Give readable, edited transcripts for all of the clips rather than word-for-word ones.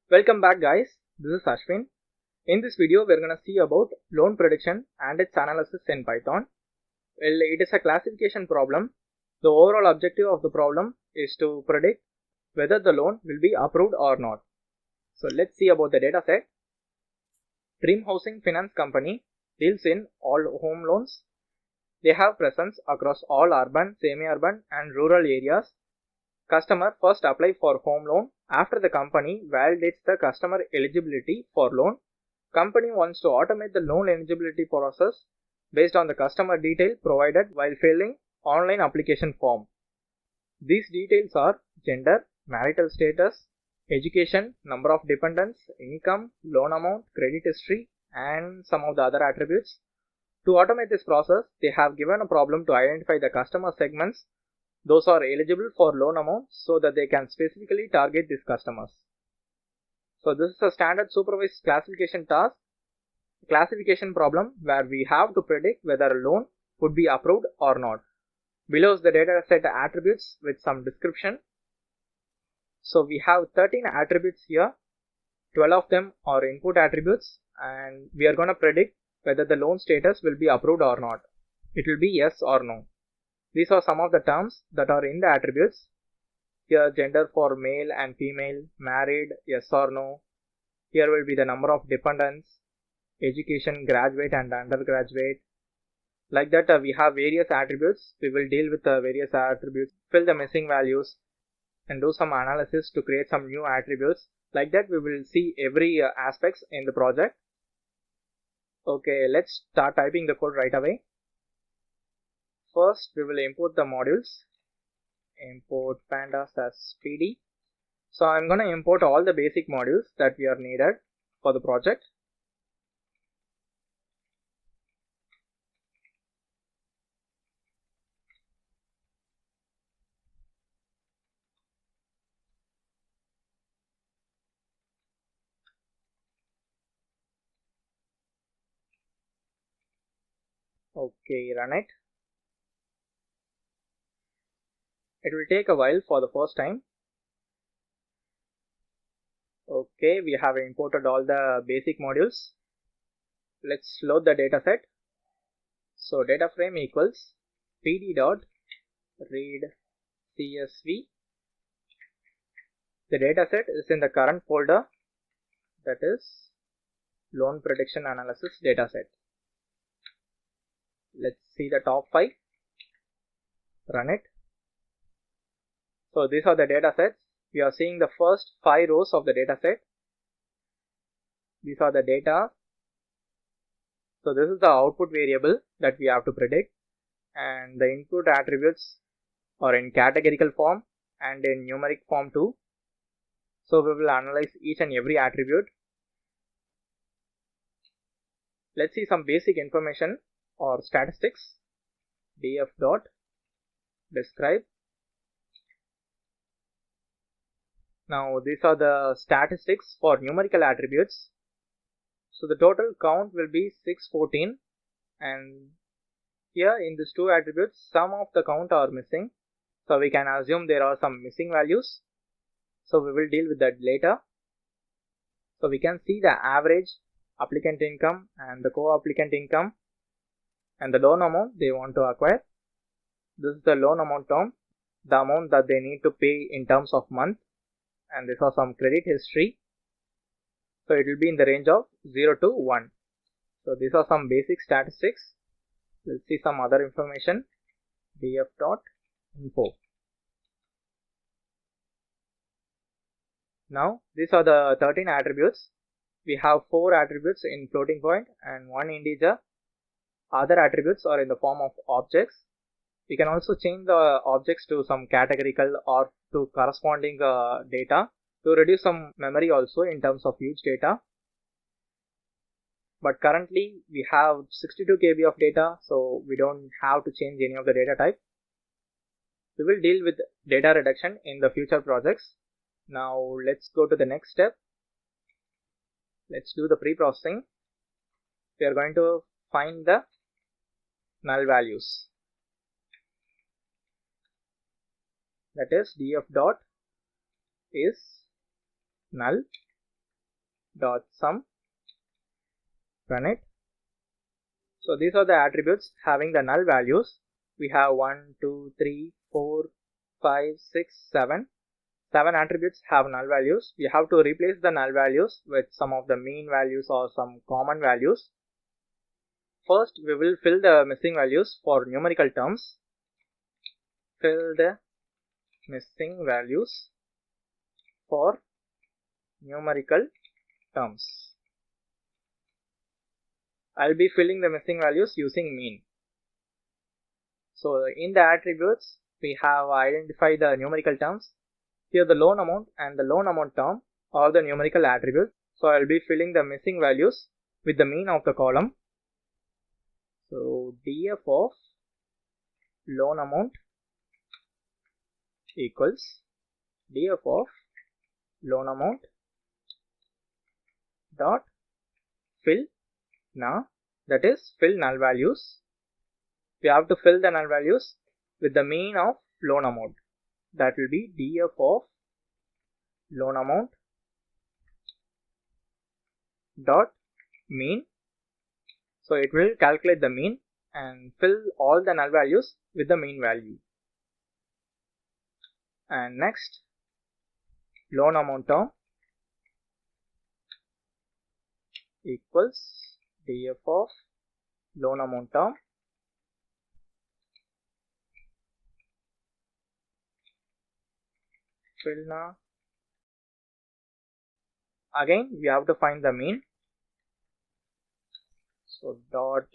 Welcome back guys, this is Ashwin. In this video we are going to see about loan prediction and its analysis in Python. Well, it is a classification problem. The overall objective of the problem is to predict whether the loan will be approved or not. So let's see about the data set. Dream Housing Finance Company deals in all home loans. They have presence across all urban, semi-urban and rural areas. Customer first apply for home loan. After the company validates the customer eligibility for loan, company wants to automate the loan eligibility process based on the customer detail provided while filling online application form. These details are gender, marital status, education, number of dependents, income, loan amount, credit history, and some of the other attributes. To automate this process, they have given a problem to identify the customer segments those are eligible for loan amount so that they can specifically target these customers. So this is a standard supervised classification task, classification problem where we have to predict whether a loan would be approved or not. Below is the data set attributes with some description. So we have 13 attributes here, 12 of them are input attributes, and we are going to predict whether the loan status will be approved or not. It will be yes or no. These are some of the terms that are in the attributes. Here gender for male and female, married, yes or no. Here will be the number of dependents, education, graduate and undergraduate. Like that we have various attributes. We will deal with the various attributes, fill the missing values and do some analysis to create some new attributes. Like that we will see every aspects in the project. Okay, let's start typing the code right away. First we will import the modules. Import pandas as pd. So I'm going to import all the basic modules that we are needed for the project. Okay, run it. It will take a while for the first time. Okay, we have imported all the basic modules. Let's load the data set. So data frame equals pd dot read csv. The data set is in the current folder, that is loan prediction analysis data set. Let's see the top 5. Run it. So these are the data sets. We are seeing the first 5 rows of the data set. These are the data. So this is the output variable that we have to predict, and the input attributes are in categorical form and in numeric form too. So we will analyze each and every attribute. Let's see some basic information or statistics. df dot describe. Now these are the statistics for numerical attributes. So the total count will be 614, and here in these two attributes some of the count are missing, so we can assume there are some missing values. So we will deal with that later. So we can see the average, applicant income and the co-applicant income and the loan amount they want to acquire. This is the loan amount term, the amount that they need to pay in terms of month, and this is some credit history. So it will be in the range of 0 to 1. So these are some basic statistics. Let's see some other information. df.info. Now these are the 13 attributes. We have 4 attributes in floating point and 1 integer. Other attributes are in the form of objects. We can also change the objects to some categorical or to corresponding data to reduce some memory also in terms of huge data. But currently we have 62 KB of data, so we don't have to change any of the data type. We will deal with data reduction in the future projects. Now let's go to the next step. Let's do the pre-processing. We are going to find the null values. That is df dot is null dot sum. Run it. So these are the attributes having the null values. We have 1, 2, 3, 4, 5, 6, 7. 7 attributes have null values. We have to replace the null values with some of the mean values or some common values. First, we will fill the missing values for numerical terms. Fill the missing values for numerical terms. I'll be filling the missing values using mean. So in the attributes, we have identified the numerical terms. Here the loan amount and the loan amount term are the numerical attributes. So I'll be filling the missing values with the mean of the column. So df of loan amount equals df of loan amount dot fill. Now that is fill null values. We have to fill the null values with the mean of loan amount. That will be df of loan amount dot mean. So it will calculate the mean and fill all the null values with the mean value. And next, loan amount term equals df of loan amount term fill now. Again, we have to find the mean. So dot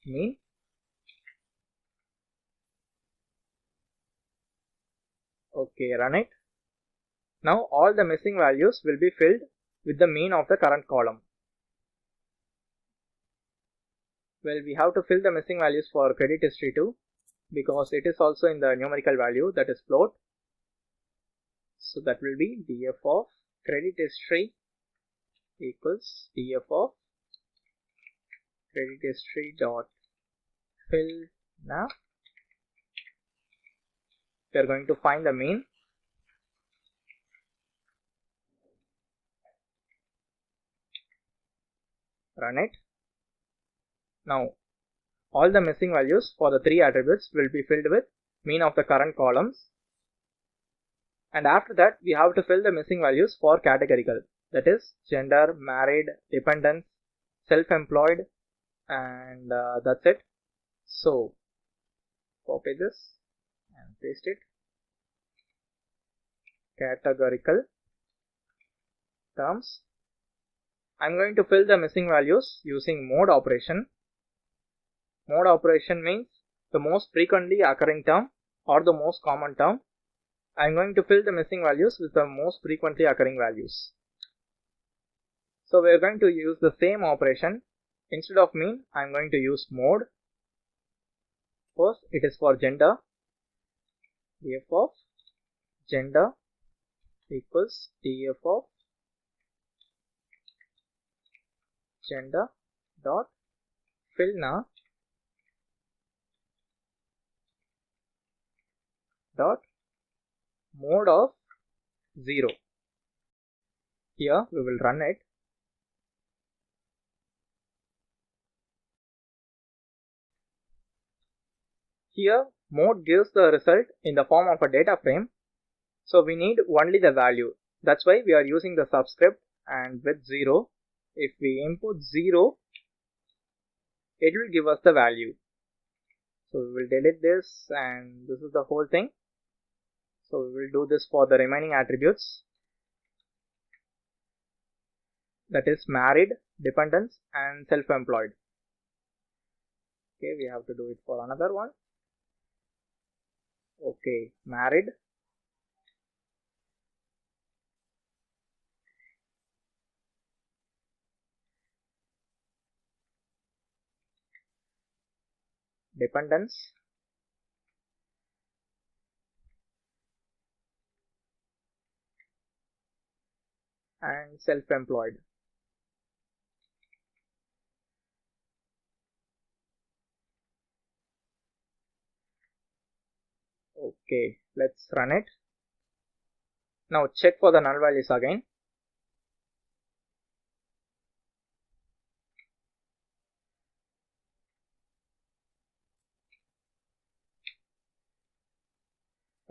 mean. Okay, run it. Now all the missing values will be filled with the mean of the current column. Well, we have to fill the missing values for credit history too, because it is also in the numerical value, that is float. So that will be df of credit history equals df of credit history dot fill now. We are going to find the mean. Run it. Now all the missing values for the 3 attributes will be filled with mean of the current columns. And after that, we have to fill the missing values for categorical, that is gender, married, dependents, self-employed, and that's it. So copy this and paste it. Categorical terms. I'm going to fill the missing values using mode operation. Mode operation means the most frequently occurring term or the most common term. I'm going to fill the missing values with the most frequently occurring values. So we are going to use the same operation. Instead of mean, I'm going to use mode. First, it is for gender. df of gender equals df of gender dot fill now dot mode of 0. Here we will run it. Here mode gives the result in the form of a data frame. So we need only the value. That's why we are using the subscript and with 0. If we input 0, it will give us the value. So we will delete this, and this is the whole thing. So we will do this for the remaining attributes, that is married, dependents, and self-employed. Okay, we have to do it for another one. Okay, married, dependents, and self-employed. Okay, let's run it. Now check for the null values again.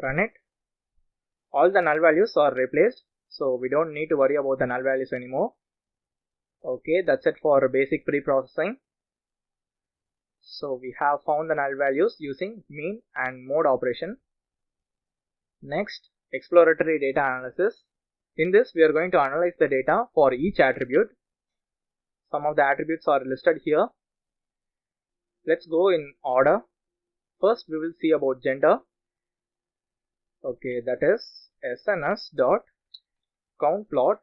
Run it. All the null values are replaced, so we don't need to worry about the null values anymore. Okay, that's it for basic pre-processing. So we have found the null values using mean and mode operation. Next, exploratory data analysis. In this, we are going to analyze the data for each attribute. Some of the attributes are listed here. Let's go in order. First, we will see about gender. Okay, that is SNS dot count plot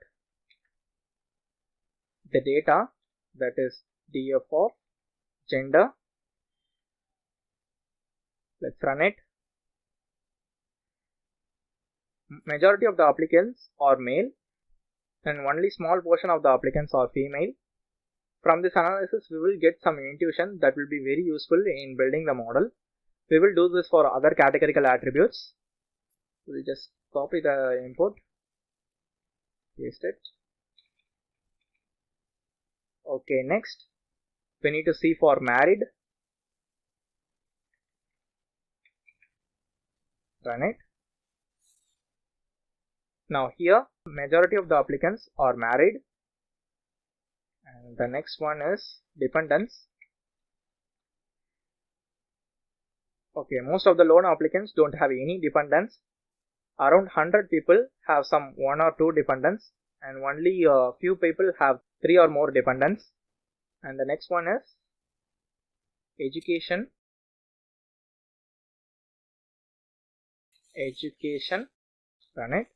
the data, that is df of gender. Let's run it. Majority of the applicants are male and only small portion of the applicants are female. From this analysis, we will get some intuition that will be very useful in building the model. We will do this for other categorical attributes. We'll just copy the input, paste it. Okay, next we need to see for married. Run it. Now here majority of the applicants are married, and the next one is dependents. Okay, most of the loan applicants don't have any dependents. Around 100 people have some 1 or 2 dependents, and only a few people have 3 or more dependents. And the next one is education. Run it.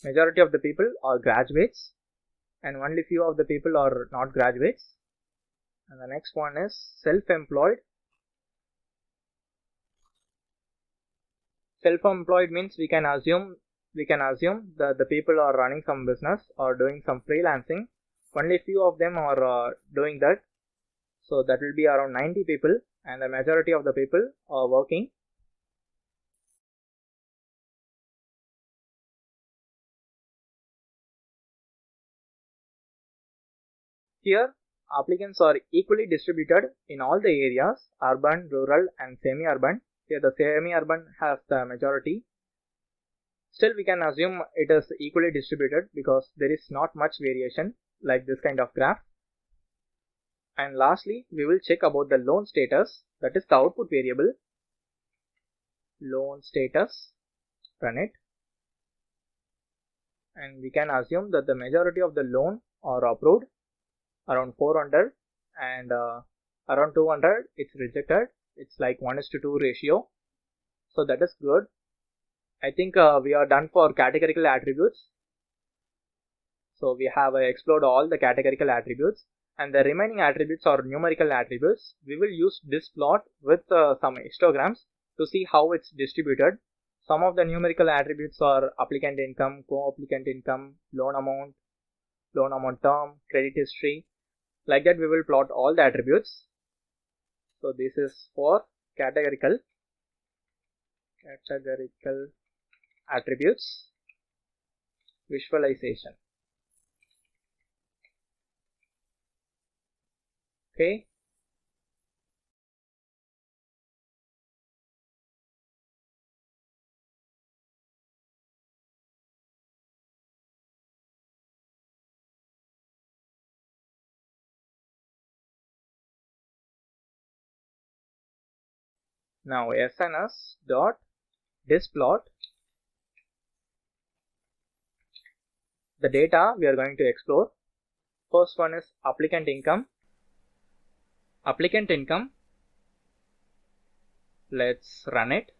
Majority of the people are graduates and only few of the people are not graduates. And the next one is self-employed. Self-employed means we can assume that the people are running some business or doing some freelancing. Only few of them are doing that. So that will be around 90 people, and the majority of the people are working. Here, applicants are equally distributed in all the areas, urban, rural and semi-urban. Here the semi-urban has the majority. Still we can assume it is equally distributed because there is not much variation like this kind of graph. And lastly, we will check about the loan status, that is the output variable. Loan status. Run it. And we can assume that the majority of the loan are approved, around 400, and around 200 it's rejected. It's like 1:2 ratio. So that is good. I think we are done for categorical attributes. So we have explored all the categorical attributes, and the remaining attributes are numerical attributes. We will use this plot with some histograms to see how it's distributed. Some of the numerical attributes are applicant income, co-applicant income, loan amount term, credit history. Like that we will plot all the attributes. So this is for categorical attributes visualization. Okay. Now SNS dot displot the data we are going to explore. First one is applicant income. Let's run it.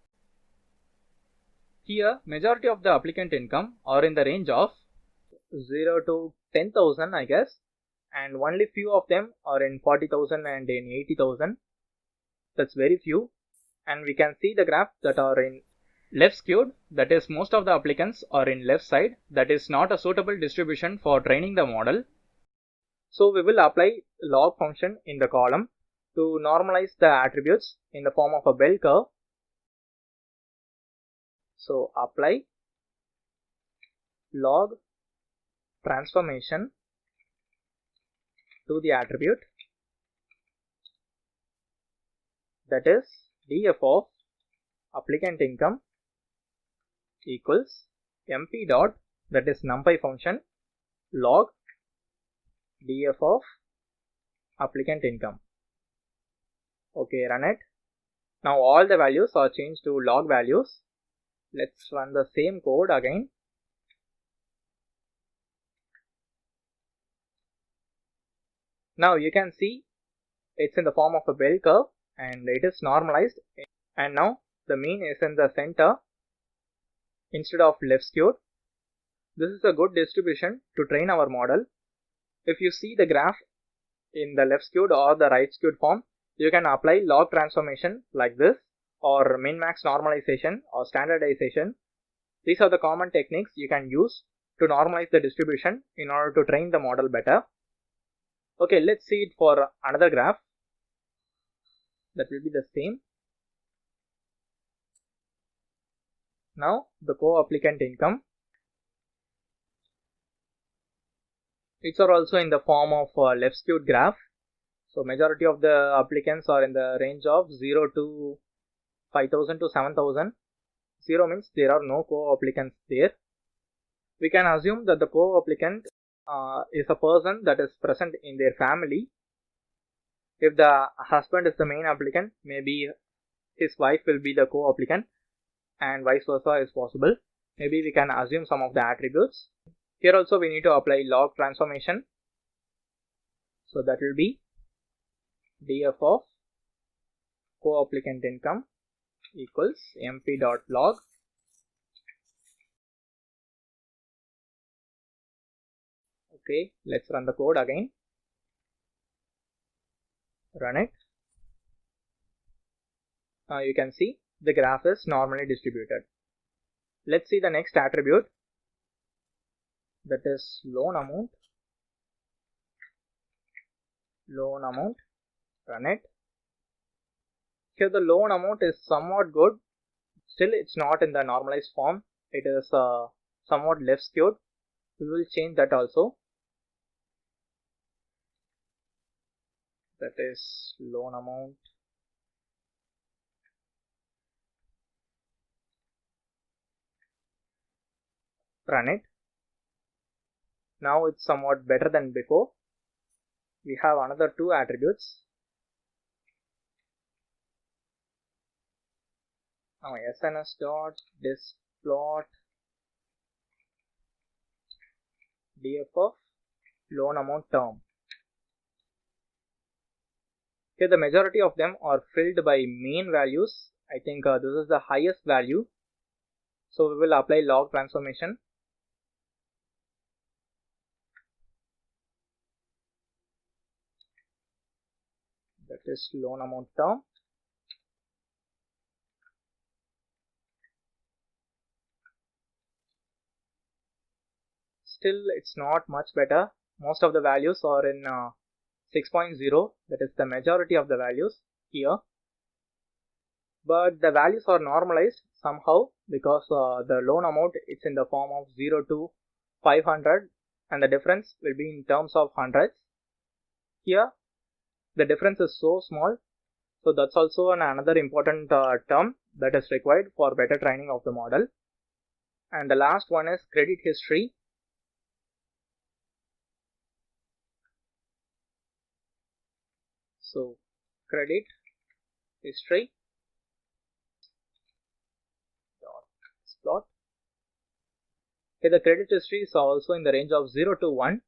Here majority of the applicant income are in the range of 0 to 10,000 I guess, and only few of them are in 40,000 and in 80,000. That's very few. And we can see the graph that are in left skewed, that is most of the applicants are in left side. That is not a suitable distribution for training the model. So we will apply log function in the column to normalize the attributes in the form of a bell curve. So apply log transformation to the attribute, that is df of applicant income equals mp dot, that is numpy function, log df of applicant income. Okay, run it. Now all the values are changed to log values. Let's run the same code again. Now you can see it's in the form of a bell curve and it is normalized, and now the mean is in the center instead of left skewed. This is a good distribution to train our model. If you see the graph in the left skewed or the right skewed form, you can apply log transformation like this, or min-max normalization or standardization. These are the common techniques you can use to normalize the distribution in order to train the model better. Okay, let's see it for another graph. That will be the same. Now the co-applicant income. It's also in the form of left skewed graph. So majority of the applicants are in the range of 0 to 5,000 to 7,000. 0 means there are no co-applicants there. We can assume that the co-applicant is a person that is present in their family. If the husband is the main applicant, maybe his wife will be the co-applicant, and vice versa is possible. Maybe we can assume some of the attributes. Here also we need to apply log transformation. So that will be df of co-applicant income equals mp.log. Okay, let's run the code again. Run it. Now you can see the graph is normally distributed. Let's see the next attribute, that is loan amount. Loan amount. Run it. Here the loan amount is somewhat good. Still it's not in the normalized form. It is somewhat left skewed. We will change that also. That is loan amount. Run it. Now it's somewhat better than before. We have another two attributes. Now SNS dot displot df of loan amount term. Here the majority of them are filled by main values. I think this is the highest value. So we will apply log transformation. That is loan amount term. Still it's not much better. Most of the values are in 6.0, that is the majority of the values here. But the values are normalized somehow because the loan amount is in the form of 0 to 500 and the difference will be in terms of hundreds. Here the difference is so small, so that's also another important term that is required for better training of the model. And the last one is credit history. So credit history dot plot. Here the credit history is also in the range of 0 to 1,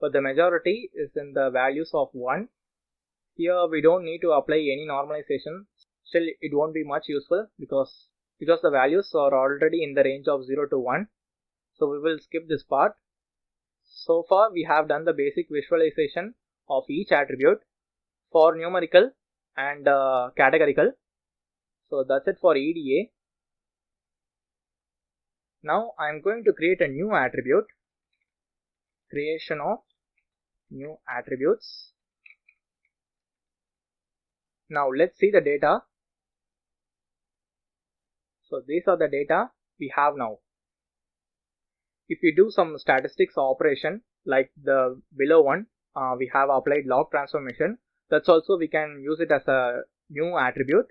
but the majority is in the values of 1. Here we don't need to apply any normalization. Still it won't be much useful because the values are already in the range of 0 to 1. So we will skip this part. So far we have done the basic visualization of each attribute for numerical and categorical. So that's it for EDA. Now I am going to create a new attribute. Creation of new attributes. Now let's see the data. So these are the data we have now. If we do some statistics operation like the below one, we have applied log transformation. That's also we can use it as a new attribute.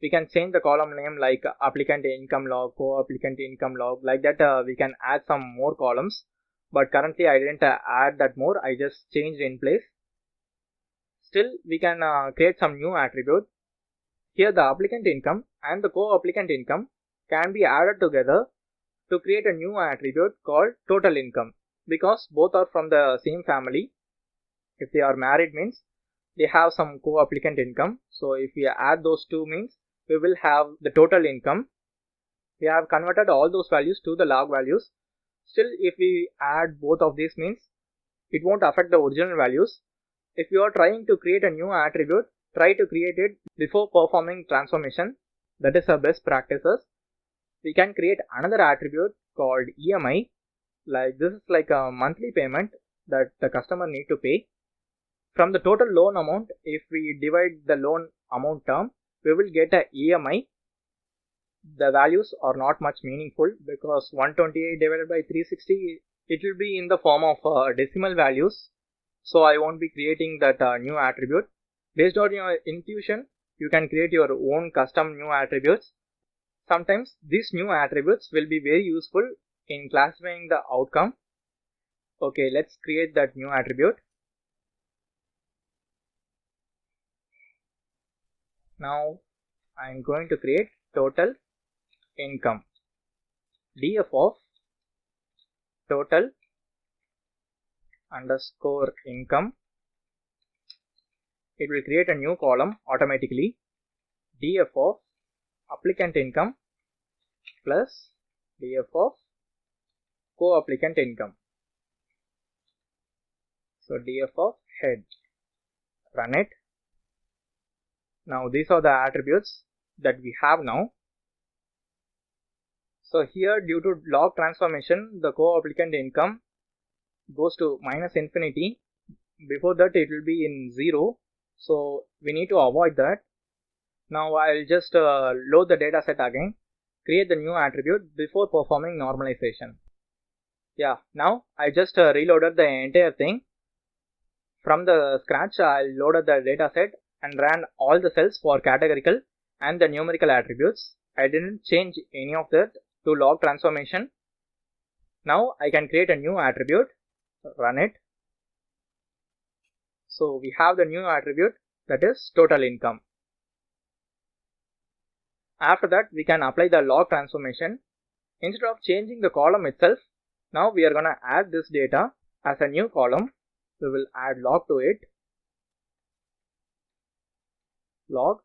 we can change the column name like applicant income log, co-applicant income log. Like that we can add some more columns, but currently I didn't add that more. I just changed in place. Still we can create some new attribute. Here the applicant income and the co-applicant income can be added together to create a new attribute called total income, because both are from the same family. If they are married means they have some co-applicant income. So if we add those two means we will have the total income. We have converted all those values to the log values. Still if we add both of these means it won't affect the original values. If you are trying to create a new attribute, try to create it before performing transformation. That is the best practices. We can create another attribute called EMI. Like this is like a monthly payment that the customer need to pay. From the total loan amount, if we divide the loan amount term, we will get a EMI. The values are not much meaningful because 128 divided by 360, it will be in the form of decimal values. So I won't be creating that new attribute. Based on your intuition, you can create your own custom new attributes. Sometimes these new attributes will be very useful in classifying the outcome. Okay, let's create that new attribute. Now I am going to create total income. df of total underscore income. It will create a new column automatically. df of applicant income plus df of co-applicant income. So df of head. Run it. Now these are the attributes that we have now. So here, due to log transformation, the co-applicant income goes to minus infinity. Before that it will be in 0. So we need to avoid that. Now I'll just load the data set again, create the new attribute before performing normalization. Yeah, now I just reloaded the entire thing. From the scratch I loaded the data set and ran all the cells for categorical and the numerical attributes. I didn't change any of that to log transformation. Now I can create a new attribute, run it. So we have the new attribute, that is total income. After that we can apply the log transformation. Instead of changing the column itself, now we are going to add this data as a new column. We will add log to it, log,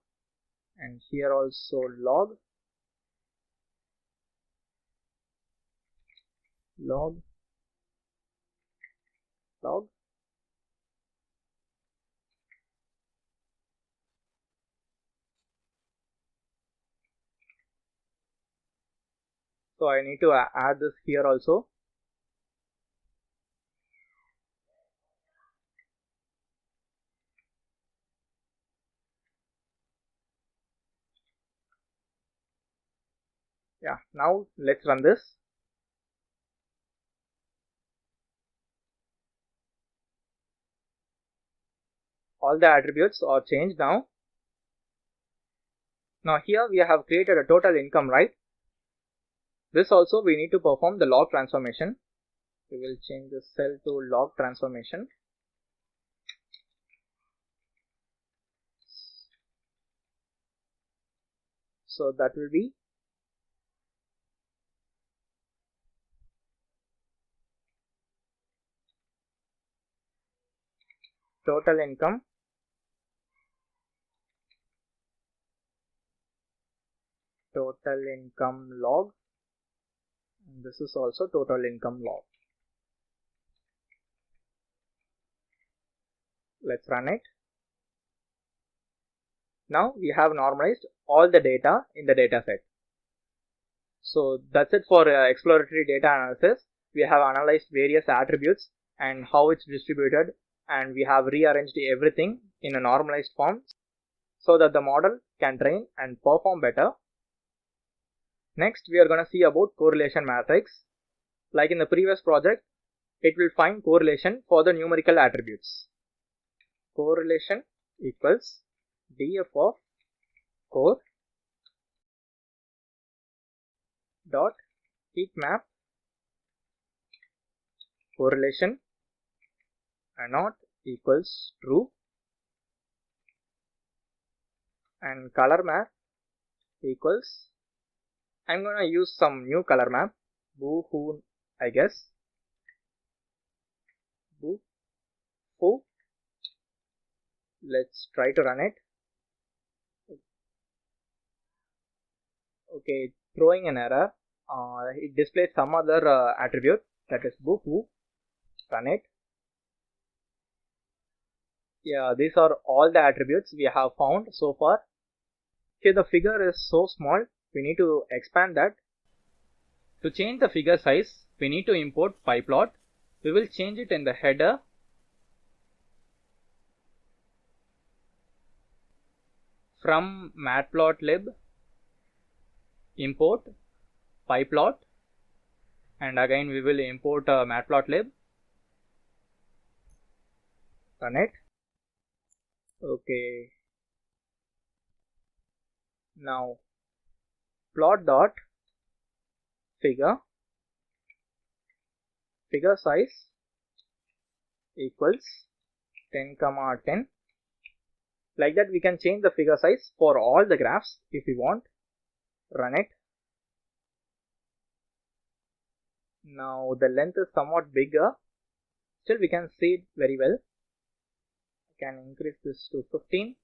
and here also log, log, log. So I need to add this here also. Yeah, now let's run this. All the attributes are changed now. Now here we have created a total income, right? This also we need to perform the log transformation. We will change the cell to log transformation. So that will be total income log, and this is also total income log. Let's run it. Now we have normalized all the data in the data set. So that's it for exploratory data analysis. We have analyzed various attributes and how it's distributed, and we have rearranged everything in a normalized form so that the model can train and perform better. Next, we are going to see about correlation matrix. Like in the previous project, it will find correlation for the numerical attributes. Correlation equals df of core dot heat map correlation not equals true, and color map equals, I'm gonna use some new color map, boo-hoo, I guess, boo-hoo. Let's try to run it. Okay, throwing an error. It displays some other attribute, that is boo-hoo. Run it. Yeah, these are all the attributes we have found so far. Here the figure is so small, we need to expand that. To change the figure size, we need to import pyplot. We will change it in the header. From matplotlib, import pyplot, and again we will import matplotlib. Run it. Okay. Now plot dot figure size equals 10,10. Like that we can change the figure size for all the graphs if we want. Run it. Now the length is somewhat bigger, still we can see it very well. I can increase this to 15.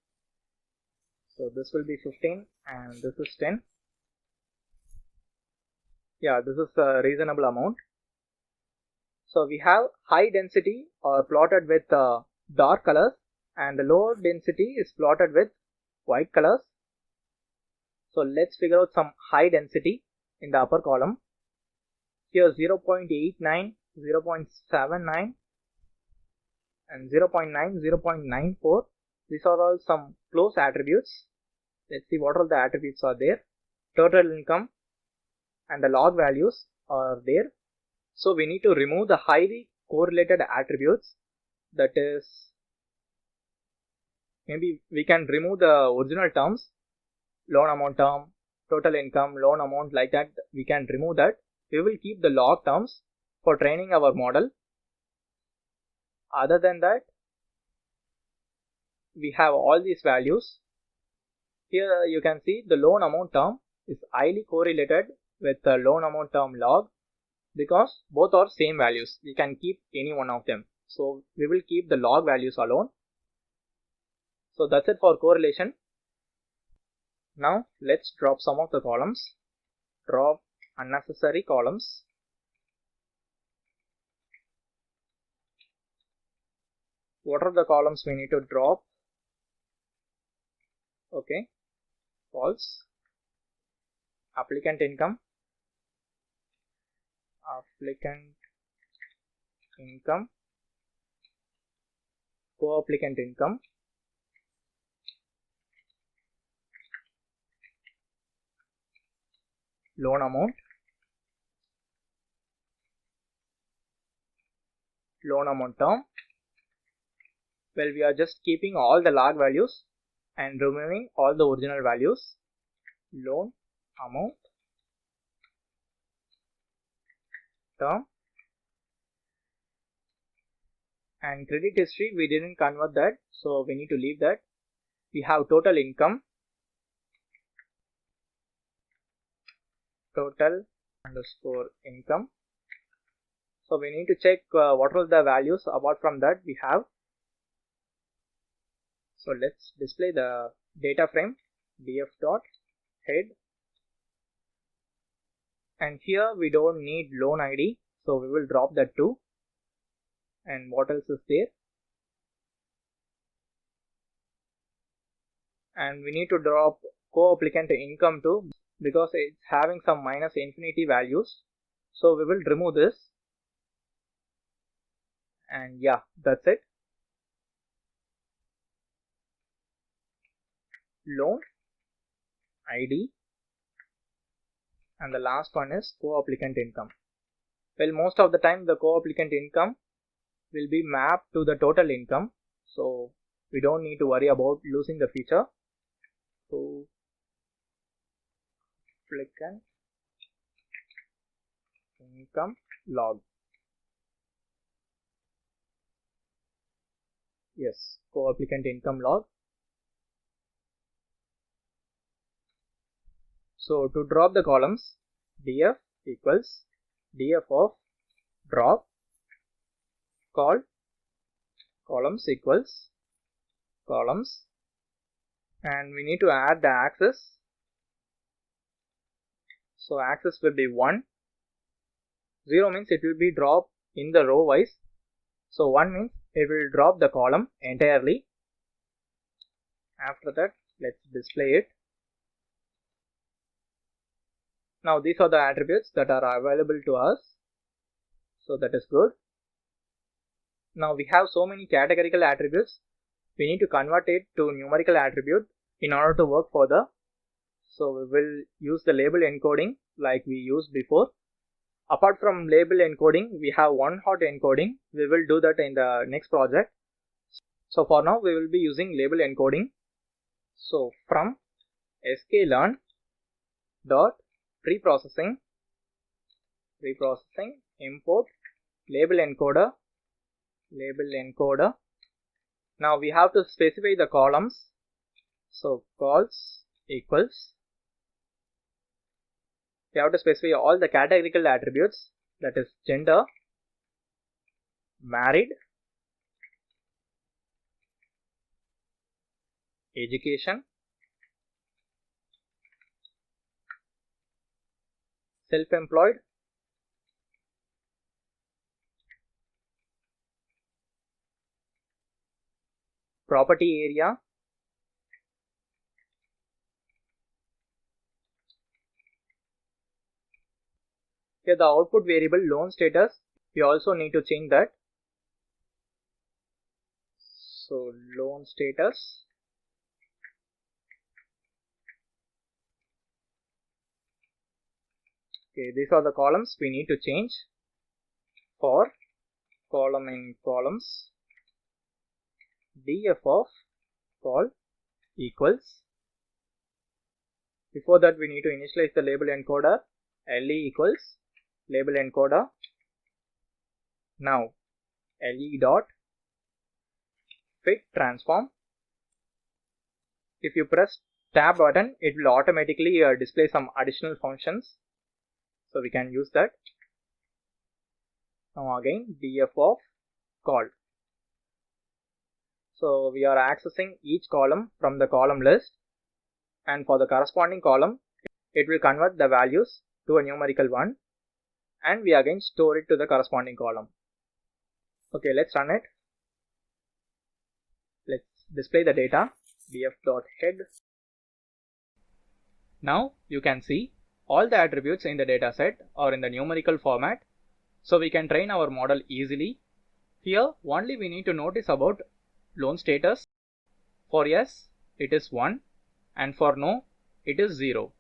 So this will be 15 and this is 10. Yeah, this is a reasonable amount. So we have high density are plotted with dark colors, and the low density is plotted with white colors. So let's figure out some high density in the upper column. Here 0.89, 0.79 and 0.9, 0.94. These are all some close attributes. Let's see what all the attributes are there. Total income and the log values are there. So we need to remove the highly correlated attributes. That is, maybe we can remove the original terms, loan amount term, total income, loan amount, like that we can remove that. We will keep the log terms for training our model. Other than that, we have all these values. Here you can see the loan amount term is highly correlated with the loan amount term log, because both are same values. We can keep any one of them. So we will keep the log values alone. So that's it for correlation. Now let's drop some of the columns. Drop unnecessary columns. What are the columns we need to drop? Okay, false. Applicant income, co-applicant income, loan amount, term. Well, we are just keeping all the log values and removing all the original values. Loan amount, term, and credit history we didn't convert that, so we need to leave that. We have total income, total underscore income. So we need to check what are the values apart from that we have. So let's display the data frame, df dot head, and here we don't need loan ID, so we will drop that too. And what else is there? And we need to drop co-applicant income too, because it's having some minus infinity values. So we will remove this. And yeah, that's it. Loan ID, and the last one is co-applicant income. Well, most of the time the co-applicant income will be mapped to the total income, so we don't need to worry about losing the feature. Co-applicant income log. Yes, co-applicant income log. So to drop the columns, df equals df of drop called columns equals columns, and we need to add the axis. So axis will be 1. 0 means it will be dropped in the row wise. So 1 means it will drop the column entirely. After that, let's display it. Now these are the attributes that are available to us. So that is good. Now we have so many categorical attributes. We need to convert it to numerical attribute in order to work further. So we will use the label encoding like we used before. Apart from label encoding, we have one hot encoding. We will do that in the next project. So for now, we will be using label encoding. So from sklearn dot preprocessing import label encoder. Now we have to specify the columns. So cols equals, we have to specify all the categorical attributes, that is gender, married, education, self-employed, property area, here the output variable loan status, we also need to change that. So loan status, okay, these are the columns we need to change. For column in columns, df of col equals, before that we need to initialize the label encoder, le equals label encoder. Now le dot fit transform. If you press tab button, it will automatically display some additional functions, so we can use that. Now again df of col. So we are accessing each column from the column list, and for the corresponding column it will convert the values to a numerical one, and we again store it to the corresponding column. Okay, let's run it. Let's display the data, df.head. Now you can see all the attributes in the dataset are in the numerical format, so we can train our model easily. Here only we need to notice about loan status. For yes, it is 1, and for no, it is 0.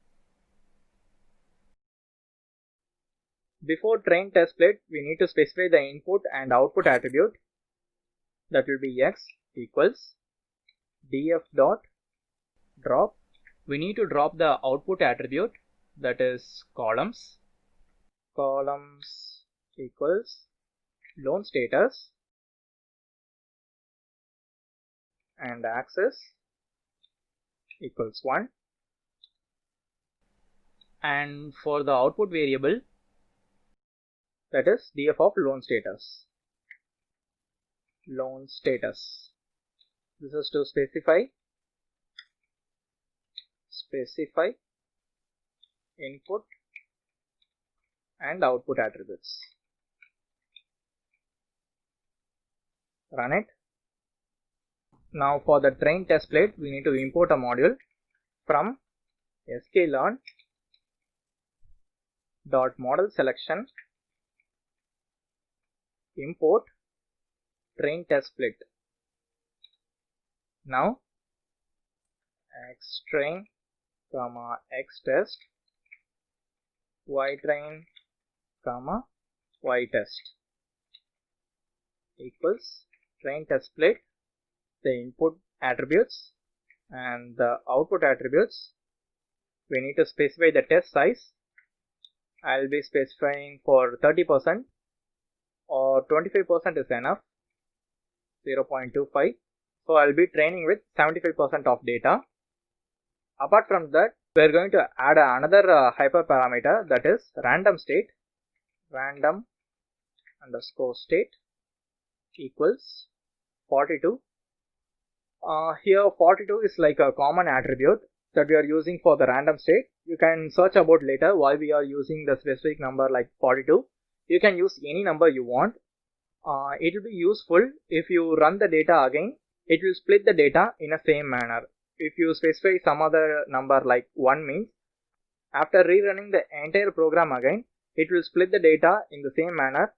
Before train test plate, we need to specify the input and output attribute, that will be x equals df dot drop. We need to drop the output attribute, that is columns equals loan status, and axis equals 1, and for the output variable, that is df of loan status. This is to specify input and output attributes. Run it. Now for the train test plate, we need to import a module from sklearn dot model selection import train test plate. Now xtrain comma xtest ytrain comma ytest equals train test plate, the input attributes and the output attributes. We need to specify the test size I'll be specifying for 30% or 25% is enough, 0.25. So I'll be training with 75% of data. Apart from that, we're going to add another hyperparameter, that is random state, random underscore state equals 42. Here 42 is like a common attribute that we are using for the random state. You can search about later why we are using the specific number like 42. You can use any number you want. It will be useful if you run the data again. It will split the data in a same manner. If you specify some other number like 1 means, after rerunning the entire program again, it will split the data in the same manner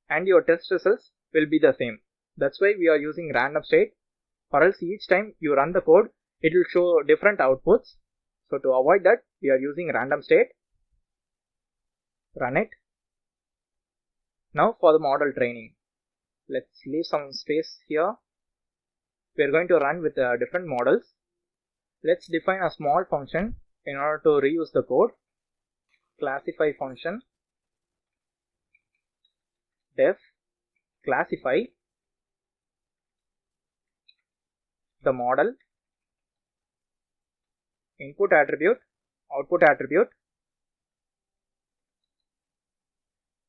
and your test results will be the same. That's why we are using random state, or else each time you run the code, it will show different outputs. So to avoid that, we are using random state. Run it. Now for the model training, let's leave some space here. We are going to run with different models. Let's define a small function in order to reuse the code. Classify function, def classify the model, input attribute, output attribute.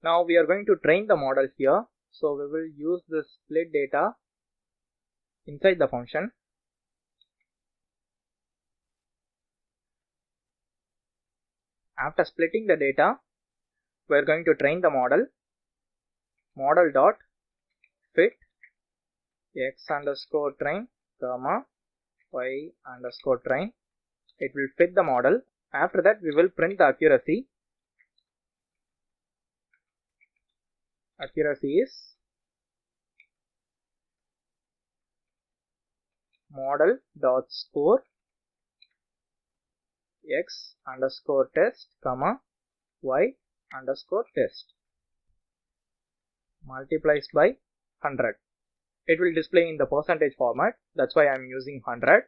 Now we are going to train the model here, so we will use the split data inside the function. After splitting the data, we are going to train the model. Model dot fit x underscore train comma y underscore train. It will fit the model. After that, we will print the accuracy. Accuracy is model dot score x underscore test comma y underscore test multiplies by 100. It will display in the percentage format. That's why I am using 100.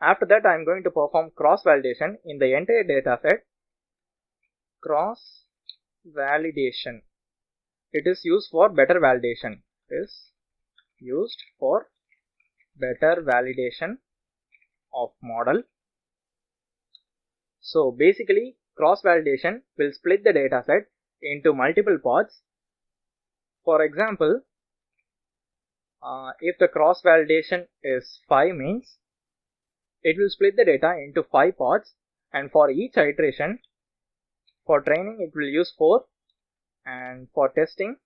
After that, I am going to perform cross validation in the entire data set. Cross validation. It is used for better validation. It is used for better validation of model. So basically, cross validation will split the data set into multiple parts. For example, if the cross validation is 5 means, it will split the data into 5 parts, and for each iteration, for training it will use 4, and for testing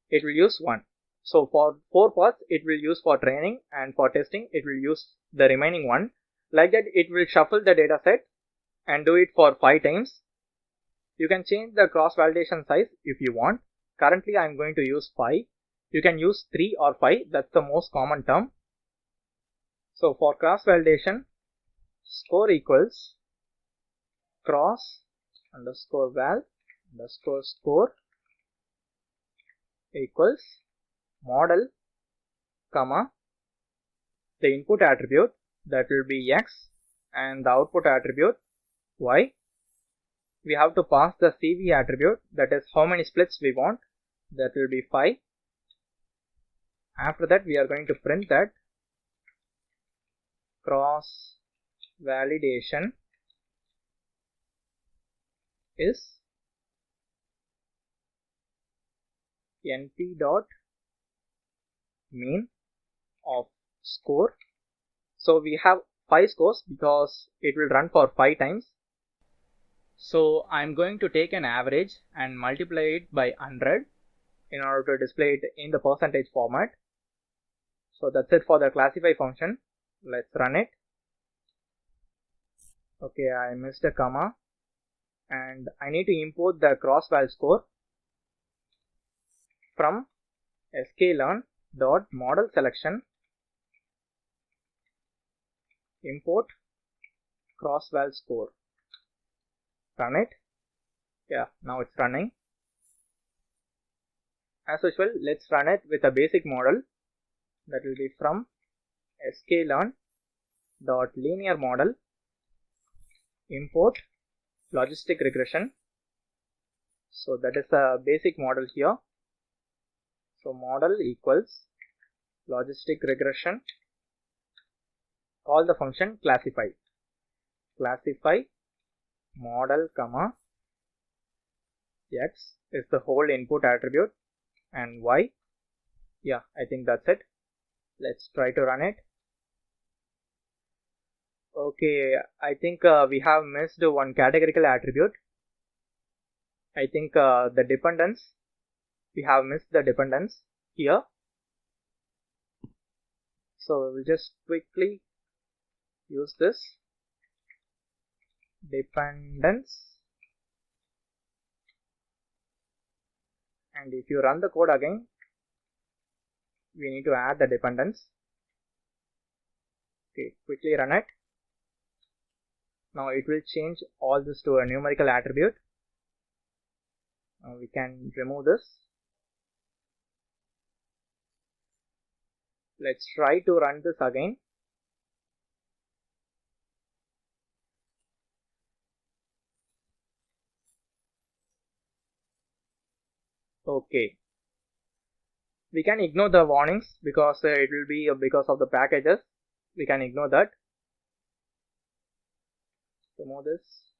it will use 1. So for 4 parts it will use for training, and for testing it will use the remaining 1. Like that, it will shuffle the data set and do it for 5 times. You can change the cross validation size if you want. Currently I am going to use 5. You can use 3 or 5, that's the most common term. So for cross validation, score equals cross underscore val underscore score equals model comma the input attribute, that will be x, and the output attribute y. We have to pass the CV attribute, that is how many splits we want, that will be 5. After that, we are going to print that cross validation is np dot mean of score. So we have 5 scores because it will run for 5 times. So I am going to take an average and multiply it by 100 in order to display it in the percentage format. So that's it for the classify function. Let's run it. Okay, I missed a comma, and I need to import the cross val score from sklearn dot model selection import cross val score. Run it. Yeah, now it's running. As usual, let's run it with a basic model. That will be from sklearn dot linear model import logistic regression. So that is a basic model here. So model equals logistic regression, call the function classify model comma x is the whole input attribute and y. Yeah, I think that's it. Let's try to run it. Okay, I think we have missed one categorical attribute. I think the dependence, we have missed the dependence here. So we'll just quickly use this dependence, and if you run the code again, we need to add the dependence. Okay, quickly run it. Now it will change all this to a numerical attribute. We can remove this. Let's try to run this again. Okay, we can ignore the warnings because it will be because of the packages. We can ignore that. Remove this.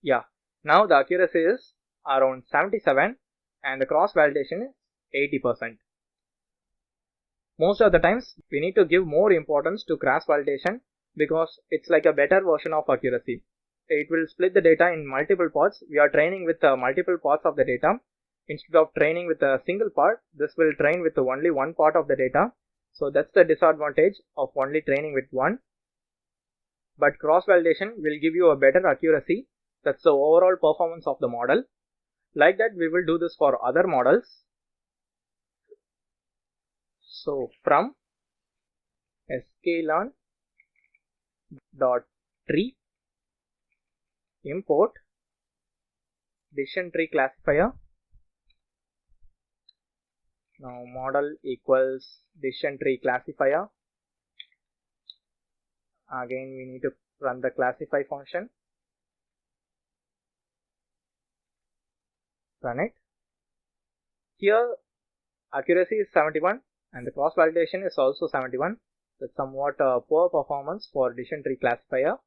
Yeah, now the accuracy is around 77 and the cross validation is 80%. Most of the times we need to give more importance to cross validation because it's like a better version of accuracy. It will split the data in multiple parts. We are training with multiple parts of the data. Instead of training with a single part, this will train with only one part of the data. So that's the disadvantage of only training with one. But cross validation will give you a better accuracy. That's the overall performance of the model. Like that, we will do this for other models. So from sklearn.tree import decision tree classifier. Now model equals decision tree classifier. Again we need to run the classify function. Run it. Here accuracy is 71 and the cross validation is also 71. That's somewhat poor performance for decision tree classifier.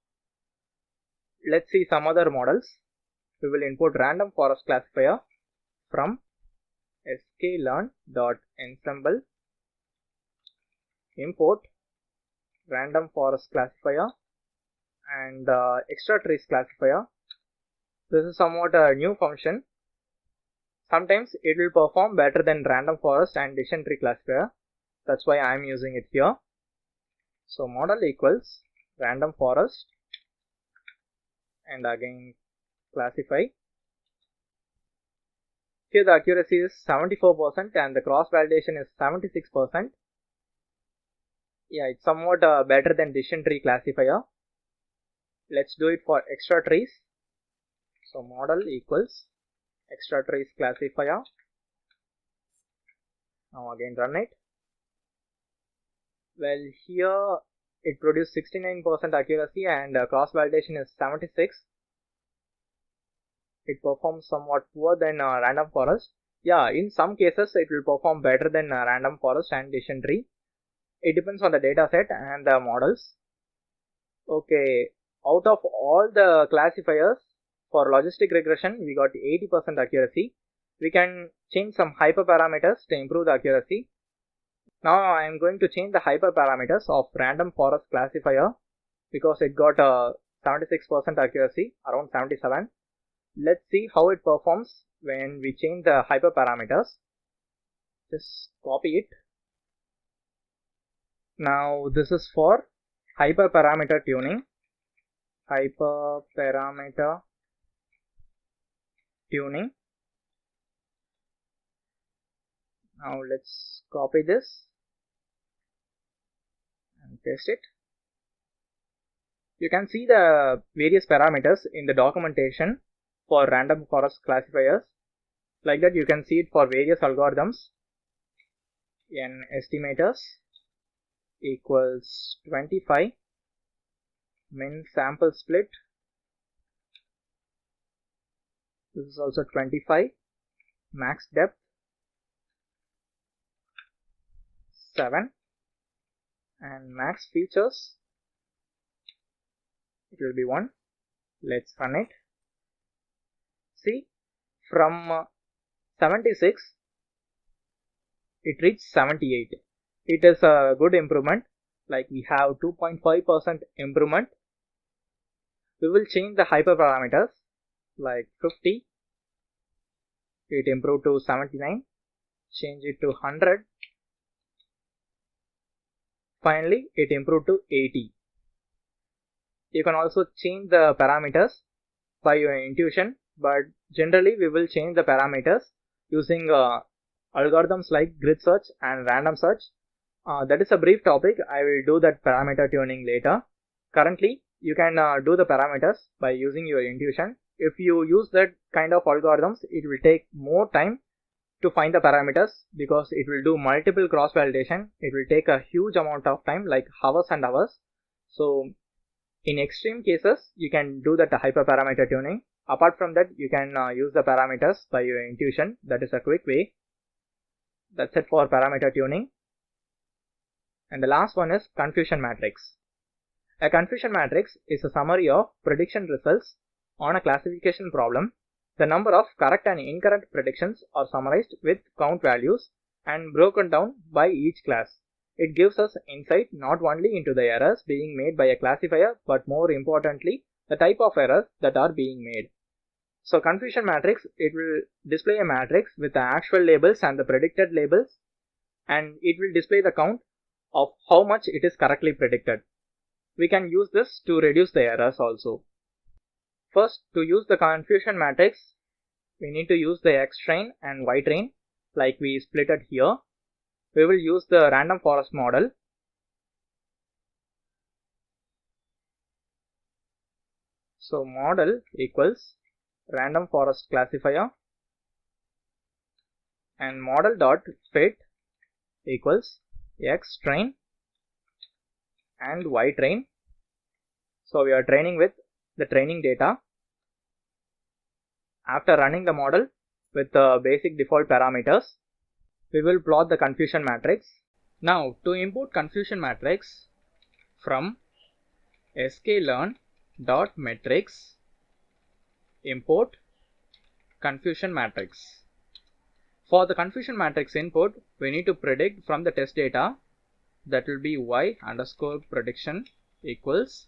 Let's see some other models. We will import random forest classifier from sklearn.ensemble import random forest classifier and extra trees classifier. This is somewhat a new function. Sometimes it will perform better than random forest and decision tree classifier. That's why I am using it here. So model equals random forest and again classify. Here the accuracy is 74% and the cross validation is 76%. Yeah, it's somewhat better than decision tree classifier. Let's do it for extra trees. So model equals extra trees classifier. Now again run it. Well, here it produced 69% accuracy and cross validation is 76. It performs somewhat poor than random forest. Yeah, in some cases it will perform better than random forest and decision tree. It depends on the data set and the models. Okay, out of all the classifiers for logistic regression, we got 80% accuracy. We can change some hyperparameters to improve the accuracy. Now I am going to change the hyperparameters of random forest classifier because it got 76% accuracy, around 77. Let's see how it performs when we change the hyperparameters. Just copy it. Now this is for hyperparameter tuning. Hyperparameter tuning. Now let's copy this and paste it. You can see the various parameters in the documentation for random forest classifiers. Like that you can see it for various algorithms. N estimators equals 25, min sample split This is also 25. Max depth 7, and max features, it will be 1. Let's run it. See, from 76 it reached 78. It is a good improvement, like we have 2.5% improvement. We will change the hyperparameters, like 50, it improved to 79, change it to 100, finally it improved to 80. You can also change the parameters by your intuition, but generally we will change the parameters using algorithms like grid search and random search. That is a brief topic. I will do that parameter tuning later. Currently, you can do the parameters by using your intuition. If you use that kind of algorithms, it will take more time to find the parameters because it will do multiple cross validation. It will take a huge amount of time, like hours and hours. So in extreme cases, you can do that hyperparameter tuning. Apart from that, you can use the parameters by your intuition. That is a quick way. That's it for parameter tuning. And the last one is confusion matrix. A confusion matrix is a summary of prediction results on a classification problem. The number of correct and incorrect predictions are summarized with count values and broken down by each class. It gives us insight not only into the errors being made by a classifier, but more importantly, the type of errors that are being made. So confusion matrix, it will display a matrix with the actual labels and the predicted labels, and it will display the count of how much it is correctly predicted. We can use this to reduce the errors also. First, to use the confusion matrix, we need to use the X train and Y train like we split it here. We will use the random forest model. So model equals random forest classifier and model dot fit equals X train and Y train. So we are training with the training data. After running the model with the basic default parameters, we will plot the confusion matrix. Now to import confusion matrix from sklearn.metrics, import confusion matrix. For the confusion matrix input, we need to predict from the test data, that will be y underscore prediction equals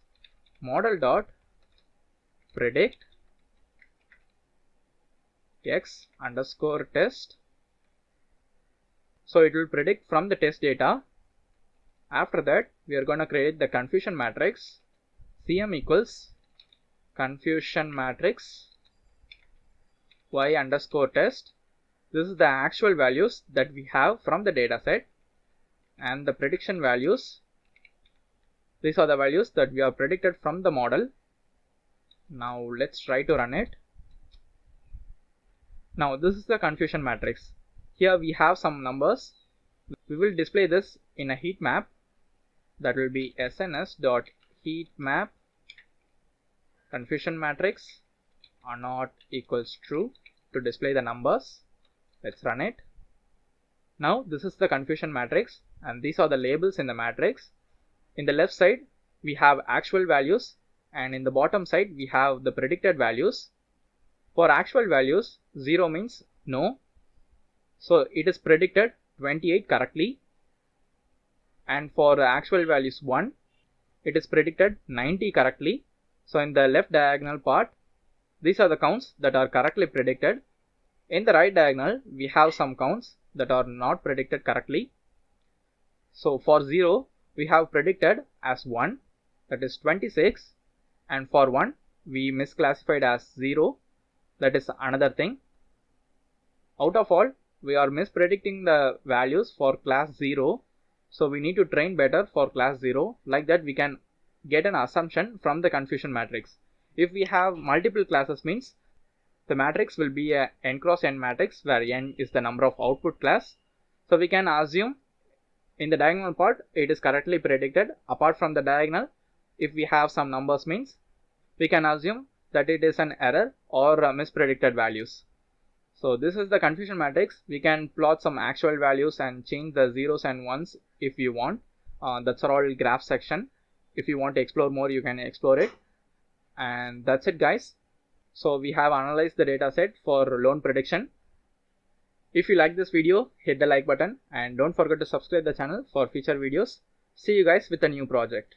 model dot predict x underscore test. So it will predict from the test data. After that, we are going to create the confusion matrix. CM equals confusion matrix y underscore test. This is the actual values that we have from the data set, and the prediction values, these are the values that we have predicted from the model. Now let's try to run it. Now this is the confusion matrix. Here we have some numbers. We will display this in a heat map, that will be sns.heatmap confusion matrix or not equals true to display the numbers. Let's run it. Now this is the confusion matrix, and these are the labels in the matrix. In the left side we have actual values, and in the bottom side we have the predicted values. For actual values, 0 means no, so it is predicted 28 correctly, and for the actual values 1, it is predicted 90 correctly. So in the left diagonal part, these are the counts that are correctly predicted. In the right diagonal, we have some counts that are not predicted correctly. So for 0, we have predicted as 1, that is 26, and for 1, we misclassified as 0, that is another thing. Out of all, we are mispredicting the values for class 0, so we need to train better for class 0. Like that, we can get an assumption from the confusion matrix. If we have multiple classes, means the matrix will be a n cross n matrix where n is the number of output class. So we can assume in the diagonal part it is correctly predicted. Apart from the diagonal, if we have some numbers, means we can assume that it is an error or mispredicted values. So this is the confusion matrix. We can plot some actual values and change the zeros and ones if you want. That's all graph section. If you want to explore more, you can explore it. And that's it, guys. So we have analyzed the data set for loan prediction. If you like this video, hit the like button and don't forget to subscribe the channel for future videos. See you guys with a new project.